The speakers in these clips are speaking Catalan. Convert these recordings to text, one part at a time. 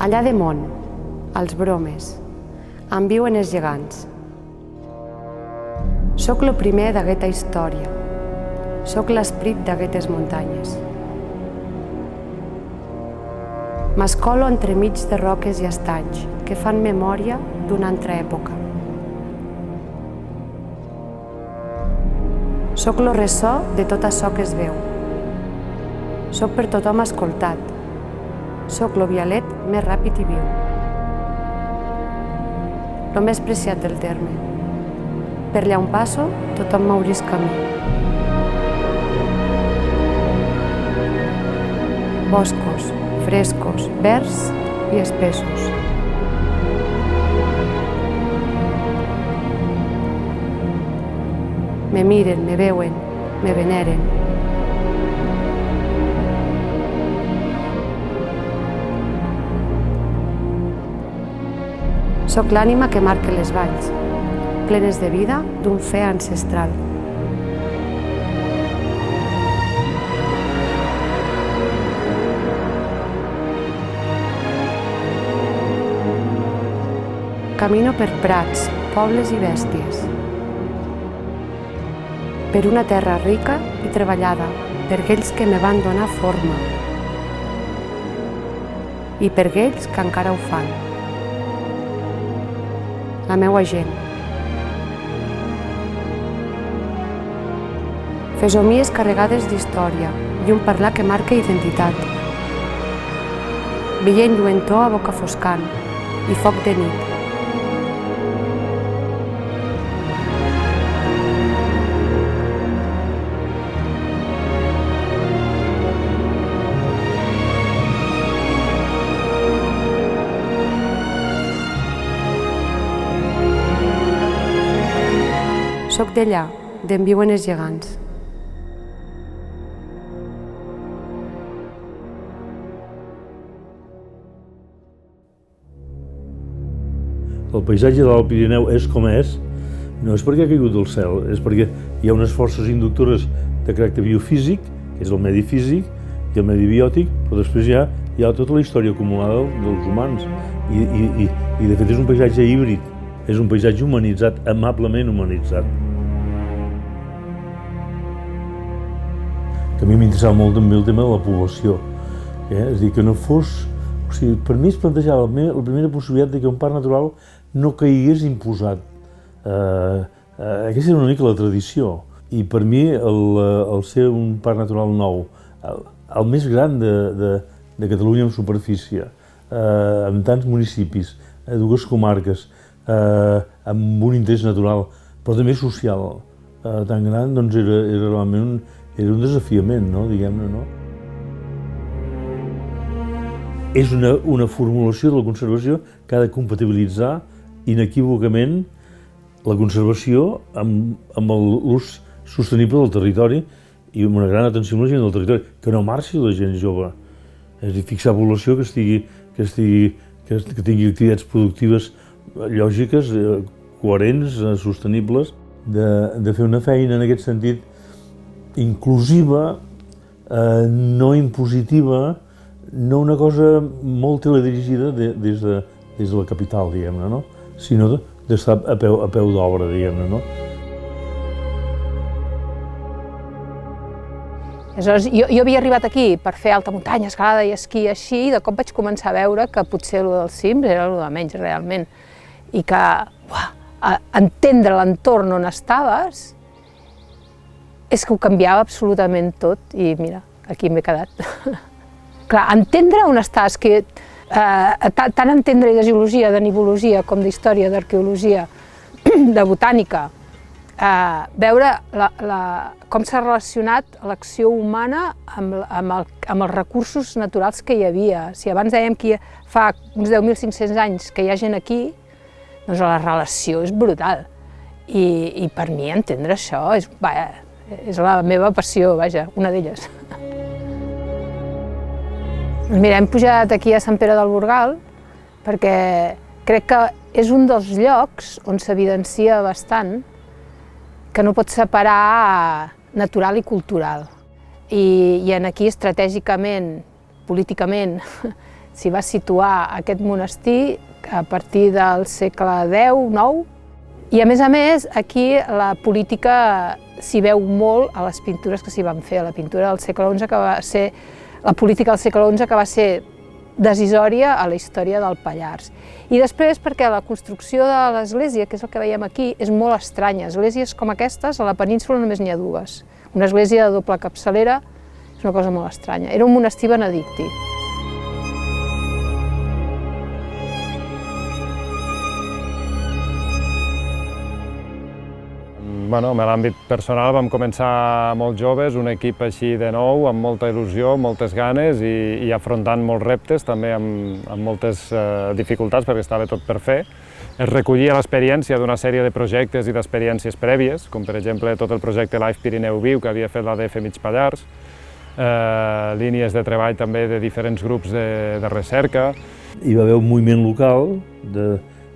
Allà de món, als bromes, en viuen els gegants. Soc lo primer d'aquesta història. Soc l'esperit d'aquestes muntanyes. M'escolo entremig de roques i estanys que fan memòria d'una altra època. Soc lo ressò de tot açò que es veu. Soc per tothom escoltat. Soc lo vialet més ràpid i viu. Lo més preciat del terme. Per allà on passo, tothom m'obrís camí. Boscos, frescos, verds i espessos. Me miren, me veuen, me veneren. Soc l'ànima que marca les valls, plenes de vida d'un fe ancestral. Camino per prats, pobles i bèsties. Per una terra rica i treballada, per aquells que me van donar forma i per aquells que encara ho fan. La meua gent. Fesomies carregades d'història i un parlar que marca identitat. Veient lluentor a boca foscant i foc de nit. Soc d'allà, d'en viuen els gegants. El paisatge de l'Alt Pirineu és com és, no és perquè ha caigut del cel, és perquè hi ha unes forces inductores de caràcter biofísic, que és el medi físic i el medi biòtic, però després hi ha tota la història acumulada dels humans. I de fet és un paisatge híbrid, és un paisatge humanitzat, amablement humanitzat. A mi m'interessava molt també el tema de la població, és a dir, que no fos... O sigui, per mi es plantejava la primera possibilitat que un parc natural no caigués imposat. Aquesta era una mica la tradició. I per mi el ser un parc natural nou, el més gran de Catalunya en superfície, amb tants municipis, dues comarques, amb un interès natural, però també social tan gran, doncs era realment un desafiament, diguem-ne, no? És una formulació de la conservació que ha de compatibilitzar inequívocament la conservació amb l'ús sostenible del territori i amb una gran atenció a la gent del territori, que no marxi la gent jove. És a dir, fixar població que tingui activitats productives lògiques, coherents, sostenibles, de fer una feina en aquest sentit inclusiva, no impositiva, no una cosa molt teledirigida des de la capital, diguem-ne, no? Sinó d'estar a peu d'obra, diguem-ne, no? Aleshores, jo havia arribat aquí per fer alta muntanya, escalada i esquí així, i de cop vaig començar a veure que potser allò dels cims era allò de menys, realment. I que entendre l'entorn on estaves és que ho canviava absolutament tot, i mira, aquí m'he quedat. Clar, entendre on estàs, que tant entendre de geologia, de nivologia, com d'història, d'arqueologia, de botànica, veure com s'ha relacionat l'acció humana amb els recursos naturals que hi havia. Si abans dèiem que fa uns 10.500 anys que hi ha gent aquí, doncs la relació és brutal. I per mi entendre això és la meva passió, vaja, una d'elles. Mira, hem pujat aquí a Sant Pere del Burgal perquè crec que és un dels llocs on s'evidencia bastant que no pots separar natural i cultural. I aquí estratègicament, políticament, s'hi va situar aquest monestir a partir del segle X-IX. I a més, aquí la política s'hi veu molt a les pintures que s'hi van fer, a la pintura del segle XI, que va ser la política del segle XI, que va ser decisòria a la història del Pallars. I després perquè la construcció de l'església, que és el que veiem aquí, és molt estranya. Esglésies com aquestes, a la península només n'hi ha dues. Una església de doble capçalera és una cosa molt estranya. Era un monestir benedictí. En l'àmbit personal vam començar molt joves, un equip així de nou, amb molta il·lusió, moltes ganes i afrontant molts reptes, també amb moltes dificultats perquè estava tot per fer. Es recollia l'experiència d'una sèrie de projectes i d'experiències prèvies, com per exemple tot el projecte Life Pirineu Viu que havia fet l'ADF Mig Pallars, línies de treball també de diferents grups de recerca. Hi va haver un moviment local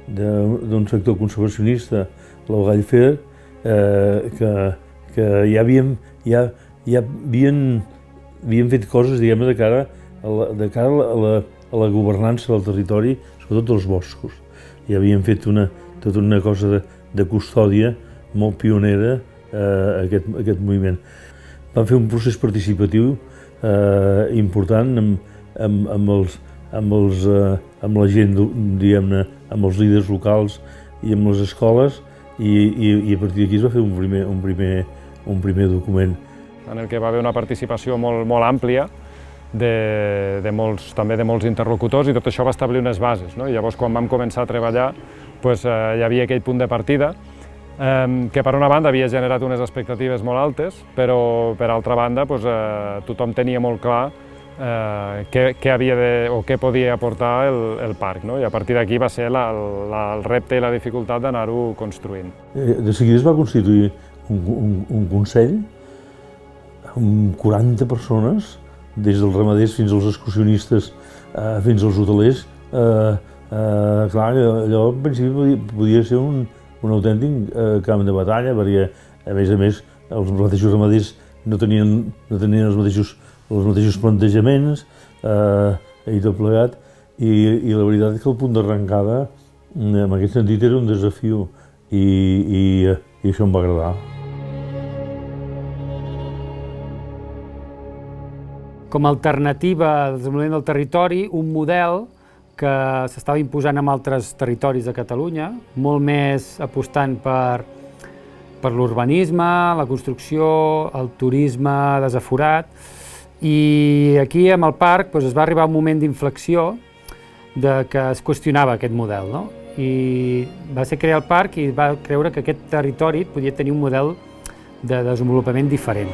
d'un sector conservacionista, el Gallfer, que ja havien fet coses, diguem-ne, de cara a la governança del territori, sobretot dels boscos. I havien fet tota una cosa de custòdia molt pionera aquest moviment. Van fer un procés participatiu important amb la gent, diguem-ne, amb els líders locals i amb les escoles, i a partir d'aquí es va fer un primer document. En el que va haver una participació molt àmplia, també de molts interlocutors, i tot això va establir unes bases. Llavors, quan vam començar a treballar, hi havia aquell punt de partida que per una banda havia generat unes expectatives molt altes, però per altra banda tothom tenia molt clar què havia o què podia aportar el parc, i a partir d'aquí va ser el repte i la dificultat d'anar-ho construint. De seguida es va constituir un consell amb 40 persones, des dels ramaders fins als excursionistes, fins als hotelers. Clar, allò en principi podia ser un autèntic camp de batalla, perquè a més els mateixos ramaders no tenien els mateixos plantejaments i tot plegat, i la veritat és que el punt d'arrencada en aquest sentit era un desafiu i això em va agradar. Com a alternativa al desenvolupament del territori, un model que s'estava imposant en altres territoris de Catalunya, molt més apostant per l'urbanisme, la construcció, el turisme desaforat. I aquí, amb el parc, es va arribar a un moment d'inflexió que es qüestionava aquest model. I va ser crear el parc i va creure que aquest territori podia tenir un model de desenvolupament diferent.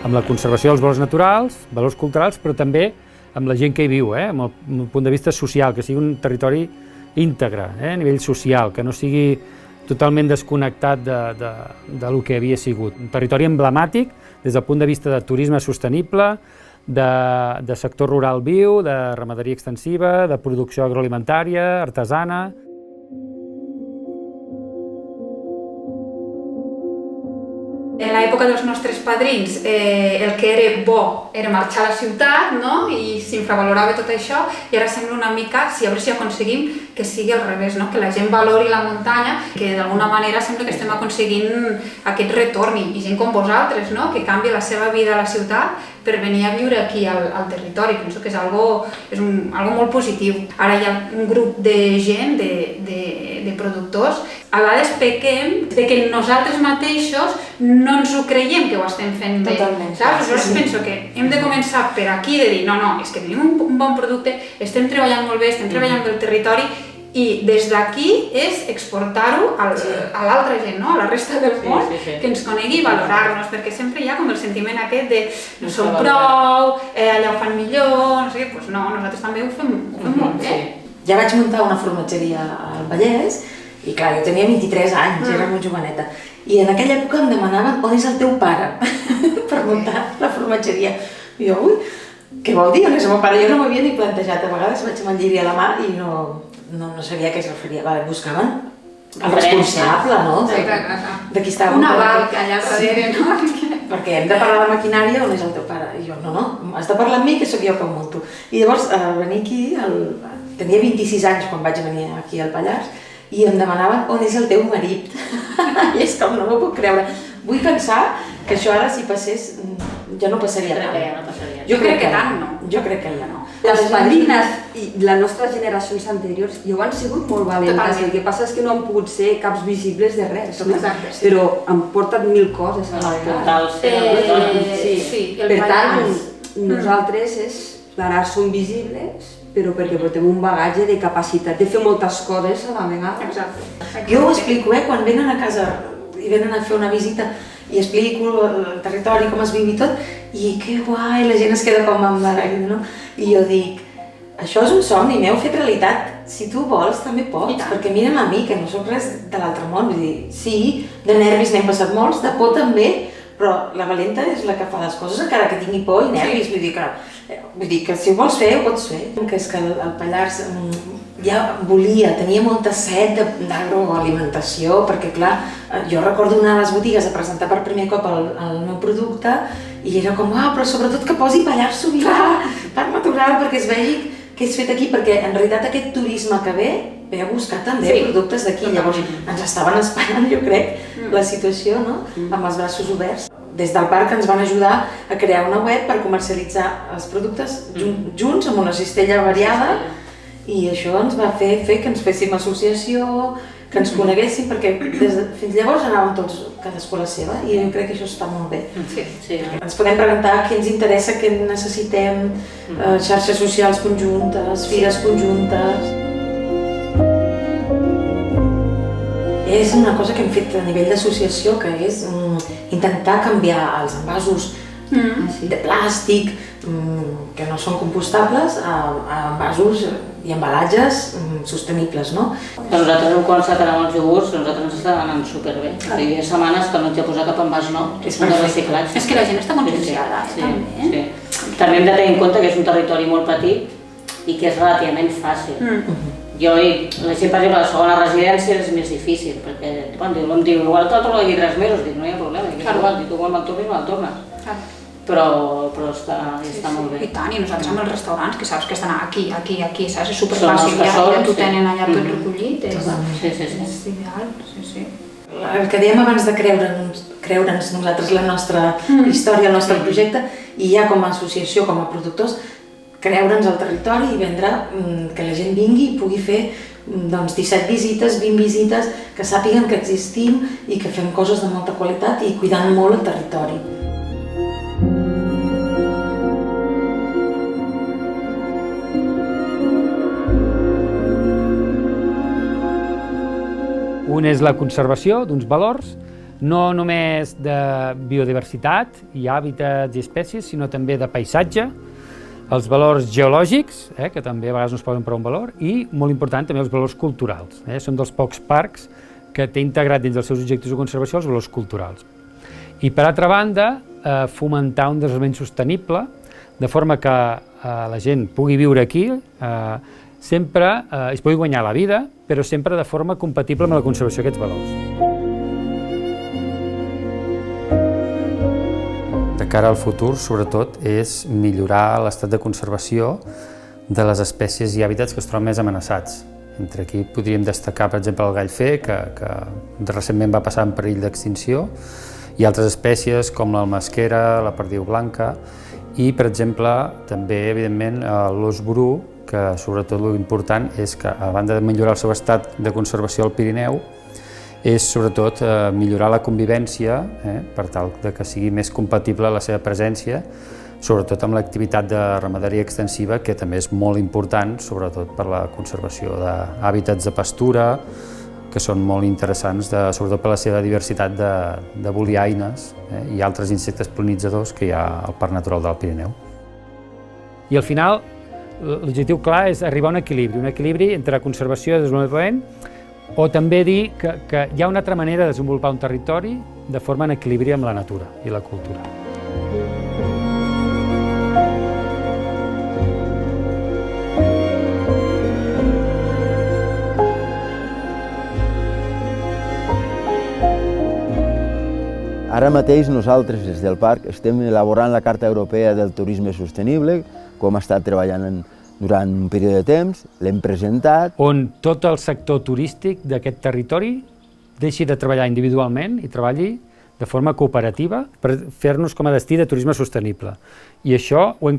Amb la conservació dels valors naturals, valors culturals, però també amb la gent que hi viu, amb el punt de vista social, que sigui un territori íntegre, a nivell social, que no sigui totalment desconnectat del que havia sigut. Un territori emblemàtic des del punt de vista de turisme sostenible, de sector rural viu, de ramaderia extensiva, de producció agroalimentària, artesana. En l'època dels nostres padrins, el que era bo era marxar a la ciutat, i s'infravalorava tot això, i ara sembla una mica, a veure si aconseguim que sigui al revés, que la gent valori la muntanya, que d'alguna manera sembla que estem aconseguint aquest retorn, i gent com vosaltres, que canvia la seva vida a la ciutat per venir a viure aquí al territori. Penso que és algo molt positiu. Ara hi ha un grup de gent, de productors, a vegades pequem de que nosaltres mateixos no ens ho creiem que ho estem fent bé. Totalment. Aleshores penso que hem de començar per aquí, de dir no, és que tenim un bon producte, estem treballant molt bé, estem treballant pel territori, i des d'aquí és exportar-ho a l'altra gent, a la resta del món, que ens conegui i valorar-nos, perquè sempre hi ha com el sentiment aquest de no som prou, allà ho fan millor, no sé què, doncs no, nosaltres també ho fem molt bé. Ja vaig muntar una formatgeria al Vallès i clar, jo tenia 23 anys, era molt joveneta, i en aquella època em demanaven on és el teu pare per muntar la formatgeria. I jo, ui, què vol dir on és el meu pare? Jo no m'havia ni plantejat, a vegades vaig amb el lliri a la mà i no sabia a què es referia. Buscaven el responsable, no? Sí, clar. De qui estava... Un aval allà darrere, no? Perquè hem de parlar de maquinària, on és el teu pare? I jo, no, has de parlar amb mi, que sóc jo que ho munto. I llavors, venir aquí, tenia 26 anys quan vaig venir aquí al Pallars, i em demanaven on és el teu marit. I és com, no m'ho puc creure. Vull pensar que això ara, si passés, ja no passaria tant. Jo crec que tant, no. Jo crec que ja no. Les padrines i les nostres generacions anteriors ja ho han sigut molt valentes. El que passa és que no han pogut ser caps visibles de res, no? Però han portat 1000 coses a la vegada. Per tant, nosaltres ara som visibles, però perquè portem un bagatge de capacitat de fer moltes coses a la vegada. Jo ho explico, quan venen a casa i venen a fer una visita i explico el territori, com es viu i tot, i que guai, la gent es queda com amb no? I jo dic, això és un somni, m'heu fet realitat, si tu vols també pots, perquè mira'm a mi, que no sóc res de l'altre món, vull dir, sí, de nervis n'hem passat molts, de por també, però la valenta és la que fa les coses encara que tingui por i nervis, vull dir que si ho vols fer, ho pots fer. Que és que el Pallars ja tenia molta set d'agroalimentació, perquè clar, jo recordo anar a les botigues a presentar per primer cop el meu producte i era com, però sobretot que posi Pallars Sobirà, parc natural, perquè es vegi que és fet aquí, perquè en realitat aquest turisme que ve a buscar també productes d'aquí, llavors ens estaven esperant, jo crec, la situació, no? Amb els braços oberts. Des del parc ens van ajudar a crear una web per comercialitzar els productes junts, amb una cistella variada, i això ens va fer que ens féssim associació, que ens coneguéssim, perquè fins llavors anàvem tots cadascú a la seva, i jo crec que això està molt bé. Ens podem preguntar què ens interessa, què necessitem, xarxes socials conjuntes, fires conjuntes... És una cosa que hem fet a nivell d'associació, que és intentar canviar els envasos de plàstic, que no són compostables, a envasos i embalatges sostenibles, no? Nosaltres hem començat a anar amb els iogurts, nosaltres ens està anant superbé. Hi ha setmanes que no ets a posar cap envàs nou, és de reciclatge. És que la gent està conscienciada, també. També hem de tenir en compte que és un territori molt petit i que és relativament fàcil. La gent, per exemple, a la segona residència és més difícil, perquè em diu, igual que el torno d'aquí 3 mesos, dic, no hi ha problema, és igual, tu quan me'l tornis, me'l tornes. Però està molt bé. I tant, i nosaltres amb els restaurants, que saps que estan aquí, saps? És superfàcil, ja t'ho tenen allà tot recollit, és ideal, sí. El que dèiem abans de creure'ns nosaltres la nostra història, el nostre projecte, i ja com a associació, com a productors, creure'ns al territori i vendre, que la gent vingui i pugui fer 17 visites, 20 visites, que sàpiguen que existim i que fem coses de molta qualitat i cuidant molt el territori. Un és la conservació d'uns valors, no només de biodiversitat i hàbitats i espècies, sinó també de paisatge, els valors geològics, que també a vegades no es poden posar un valor, i, molt important, també els valors culturals. Són dels pocs parcs que té integrat dins dels seus objectius de conservació els valors culturals. I, per altra banda, fomentar un desenvolupament sostenible, de forma que la gent pugui viure aquí, sempre es pugui guanyar la vida, però sempre de forma compatible amb la conservació d'aquests valors. De cara al futur, sobretot, és millorar l'estat de conservació de les espècies i hàbitats que es troben més amenaçats. Entre aquí podríem destacar, per exemple, el gall fer, que recentment va passar en perill d'extinció, i altres espècies com l'almasquera, la perdiu blanca, i, per exemple, també, evidentment, l'ós bru, que sobretot l'important és que, a banda de millorar el seu estat de conservació al Pirineu, és sobretot millorar la convivència, per tal que sigui més compatible la seva presència, sobretot amb l'activitat de ramaderia extensiva, que també és molt important, sobretot per la conservació d'hàbitats de pastura, que són molt interessants, sobretot per la seva diversitat de boliaines i altres insectes pol·linitzadors que hi ha al Parc Natural del Pirineu. I al final, l'objectiu clar és arribar a un equilibri entre conservació i desenvolupament, o també dir que hi ha una altra manera de desenvolupar un territori de forma en equilibri amb la natura i la cultura. Ara mateix nosaltres, des del parc, estem elaborant la Carta Europea del Turisme Sostenible, com ha estat treballant durant un període de temps, l'hem presentat. On tot el sector turístic d'aquest territori deixi de treballar individualment i treballi de forma cooperativa per fer-nos com a destí de turisme sostenible. I això ho hem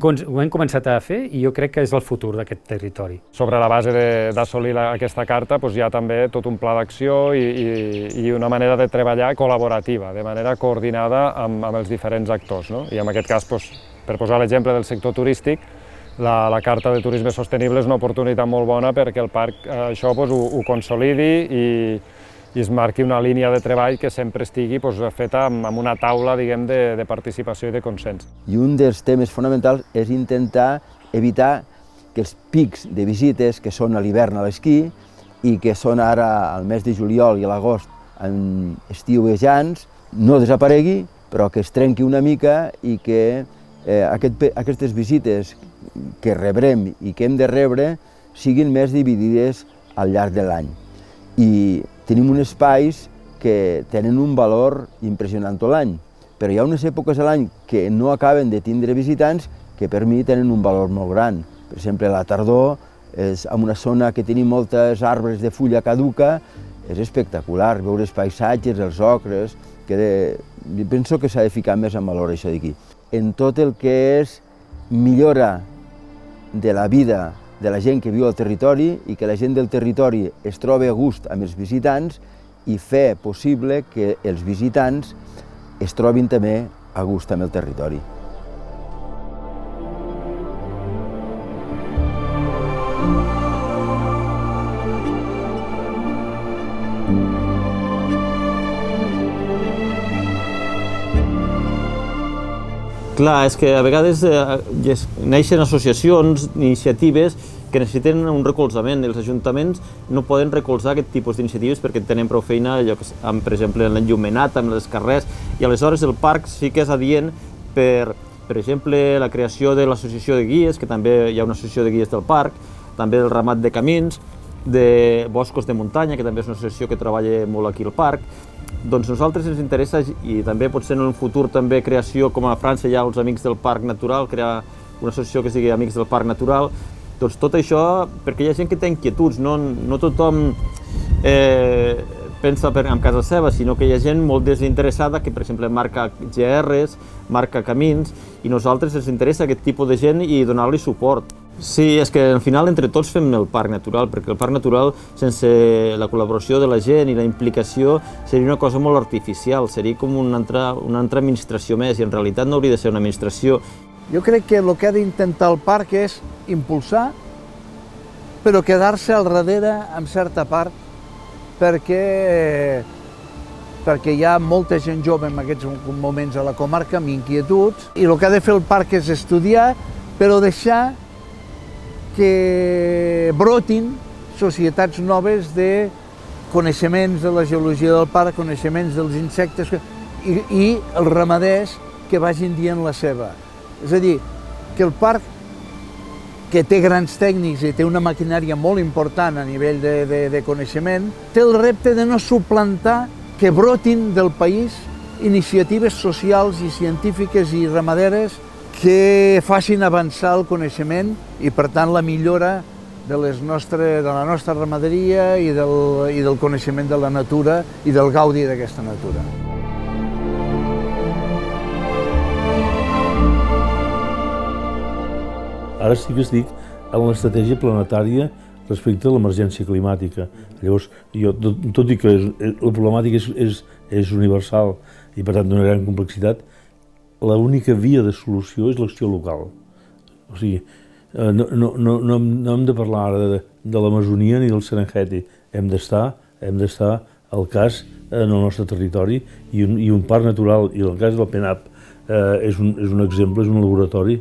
començat a fer i jo crec que és el futur d'aquest territori. Sobre la base d'assolir aquesta carta hi ha també tot un pla d'acció i una manera de treballar col·laborativa, de manera coordinada amb els diferents actors. I en aquest cas, per posar l'exemple del sector turístic, la Carta de Turisme Sostenible és una oportunitat molt bona perquè el parc això ho consolidi i es marqui una línia de treball que sempre estigui feta amb una taula de participació i de consens. I un dels temes fonamentals és intentar evitar que els pics de visites que són a l'hivern a l'esquí i que són ara al mes de juliol i a l'agost en estiuejants no desaparegui, però que es trenqui una mica i que aquestes visites que rebrem i que hem de rebre siguin més dividides al llarg de l'any. I tenim uns espais que tenen un valor impressionant tot l'any, però hi ha unes èpoques a l'any que no acaben de tindre visitants que per mi tenen un valor molt gran. Per exemple, la tardor, en una zona que tenim moltes arbres de fulla caduca, és espectacular, veure els paisatges, els ocres, penso que s'ha de ficar més en valor això d'aquí. En tot el que és millora de la vida de la gent que viu al territori i que la gent del territori es trobi a gust amb els visitants i fer possible que els visitants es trobin també a gust amb el territori. Clar, és que a vegades neixen associacions, iniciatives que necessiten un recolzament. Els ajuntaments no poden recolzar aquest tipus d'iniciatives perquè tenen prou feina, per exemple, en l'enllumenat, amb els carrers, i aleshores el parc sí que és adient per exemple, la creació de l'associació de guies, que també hi ha una associació de guies del parc, també el ramat de camins, de boscos de muntanya, que també és una associació que treballa molt aquí al parc. Doncs a nosaltres ens interessa, i també potser en un futur també creació, com a França hi ha els Amics del Parc Natural, crear una associació que es digui Amics del Parc Natural. Doncs tot això, perquè hi ha gent que té inquietuds, no tothom pensa en casa seva, sinó que hi ha gent molt desinteressada que, per exemple, marca GRs, marca camins, i a nosaltres ens interessa aquest tipus de gent i donar-li suport. Sí, és que al final entre tots fem el parc natural, perquè el parc natural sense la col·laboració de la gent i la implicació seria una cosa molt artificial, seria com una altra administració més, i en realitat no hauria de ser una administració. Jo crec que el que ha d'intentar el parc és impulsar, però quedar-se al darrere en certa part, perquè hi ha molta gent jove en aquests moments a la comarca amb inquietuds, i el que ha de fer el parc és estudiar, però deixar que brotin societats noves de coneixements de la geologia del parc, coneixements dels insectes i els ramaders que vagin dient la seva. És a dir, que el parc, que té grans tècnics i té una maquinària molt important a nivell de coneixement, té el repte de no suplantar que brotin del país iniciatives socials i científiques i ramaderes que facin avançar el coneixement i, per tant, la millora de la nostra ramaderia i del coneixement de la natura i del gaudi d'aquesta natura. Ara sí que estic en l'estratègia planetària respecte a l'emergència climàtica. Llavors, tot i que la problemàtica és universal i, per tant, d'una gran complexitat, l'única via de solució és l'acció local. O sigui, no hem de parlar ara de l'Amazonia ni del Serengeti. Hem d'estar al cas en el nostre territori i un parc natural, i en el cas del PENAP és un exemple, és un laboratori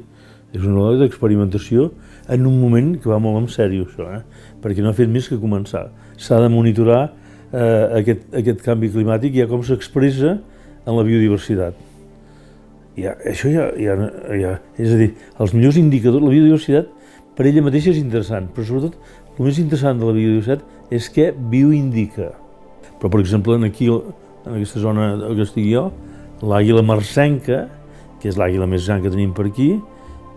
d'experimentació en un moment que va molt en sèrio, això, perquè no ha fet més que començar. S'ha de monitorar aquest canvi climàtic i com s'expressa en la biodiversitat. És a dir, els millors indicadors, la biodiversitat per ella mateixa és interessant, però sobretot el més interessant de la biodiversitat és què bioindica. Però, per exemple, aquí, en aquesta zona que estic jo, l'àguila marcenca, que és l'àguila més gran que tenim per aquí,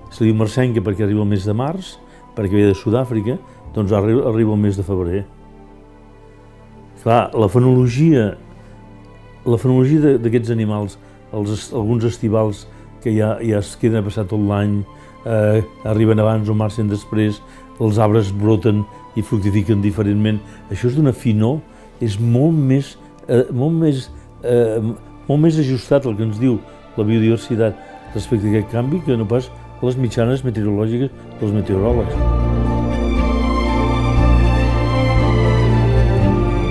se li diu marcenca perquè arriba el mes de març, perquè ve de Sud-àfrica, doncs arriba el mes de febrer. Clar, la fenologia d'aquests animals, alguns estivals que ja es queden a passar tot l'any, arriben abans o marxen després, els arbres broten i fructifiquen diferentment. Això és d'una finor, és molt més ajustat al que ens diu la biodiversitat respecte a aquest canvi que no pas les mitjanes meteorològiques dels meteoròlegs.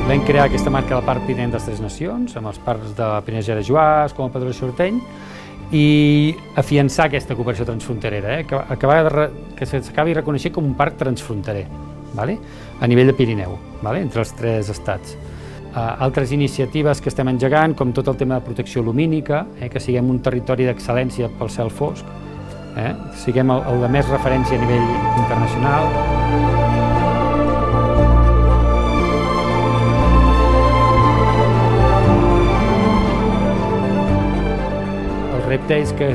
Vam crear aquesta marca del Parc Pirinenc de les Tres Nacions, amb els parcs de Pirineu i Juàs, com el Padró de Sorteny, i afiançar aquesta cooperació transfronterera, que s'acabi reconeixent com un parc transfronterer, a nivell de Pirineu, entre els tres estats. Altres iniciatives que estem engegant, com tot el tema de protecció lumínica, que siguem un territori d'excel·lència pel cel fosc, siguem el de més referència a nivell internacional. El repte és que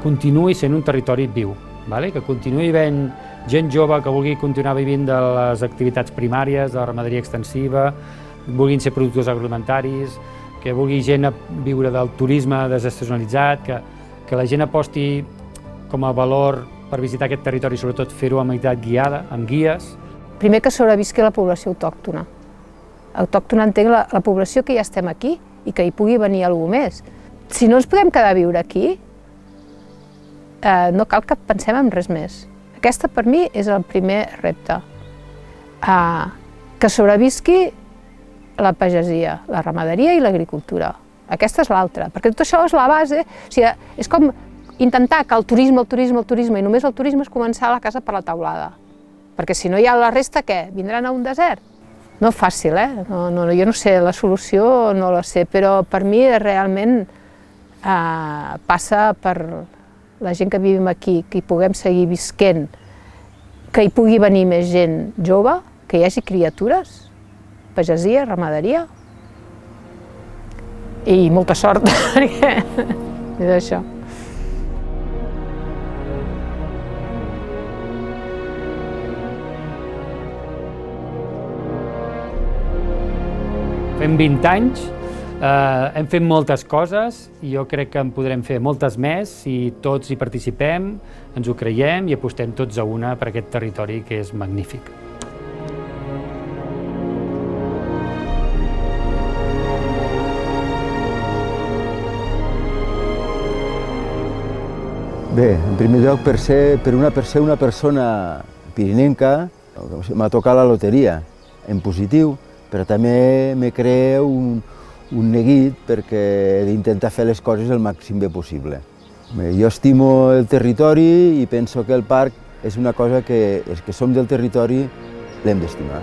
continuï sent un territori viu, que continuï havent gent jove que vulgui continuar vivint de les activitats primàries, de la ramaderia extensiva, vulguin ser productors agroalimentaris, que vulgui gent viure del turisme desestacionalitzat, que la gent aposti com a valor per visitar aquest territori, sobretot fer-ho amb activitat guiada, amb guies. Primer que sobrevisqui la població autòctona. Autòctona entenc la població que ja estem aquí i que hi pugui venir algú més. Si no ens podem quedar a viure aquí, no cal que pensem en res més. Aquesta per mi és el primer repte. Que sobrevisqui la pagesia, la ramaderia i l'agricultura. Aquesta és l'altra, perquè tot això és la base. O sigui, és com intentar que el turisme, i només el turisme és començar la casa per la teulada. Perquè si no hi ha la resta, què? Vindran a un desert? No és fàcil, jo no sé, la solució no la sé, però per mi realment passa per la gent que vivim aquí, que hi puguem seguir visquent, que hi pugui venir més gent jove, que hi hagi criatures, pagesia, ramaderia i molta sort, perquè és això. Fem 20 anys, hem fet moltes coses i jo crec que en podrem fer moltes més si tots hi participem, ens ho creiem i apostem tots a una per aquest territori que és magnífic. Bé, en primer lloc, per ser una persona pirinenca, m'ha tocat la loteria, en positiu, però també me crea un neguit perquè he d'intentar fer les coses el màxim bé possible. Jo estimo el territori i penso que el parc és una cosa que els que som del territori l'hem d'estimar.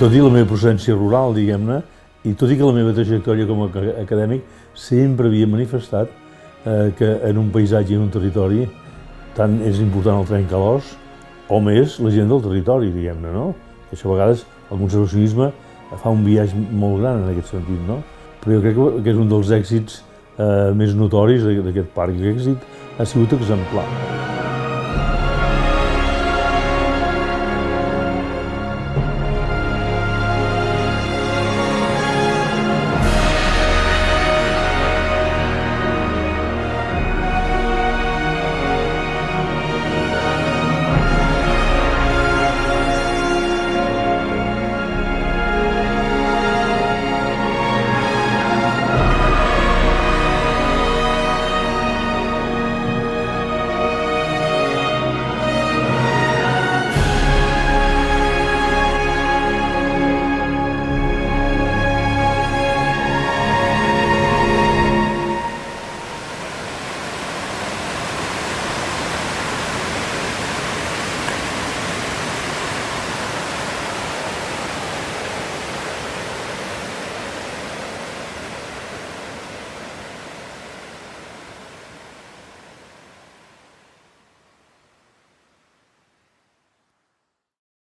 Tot i la meva procedència rural, diguem-ne, i tot i que la meva trajectòria com a acadèmic sempre havia manifestat que en un paisatge i en un territori tant és important el trencalòs o més la gent del territori, diguem-ne, no? Això a vegades el conservacionisme fa un viatge molt gran en aquest sentit, no? Però jo crec que és un dels èxits més notoris d'aquest parc, i aquest èxit ha sigut exemplar.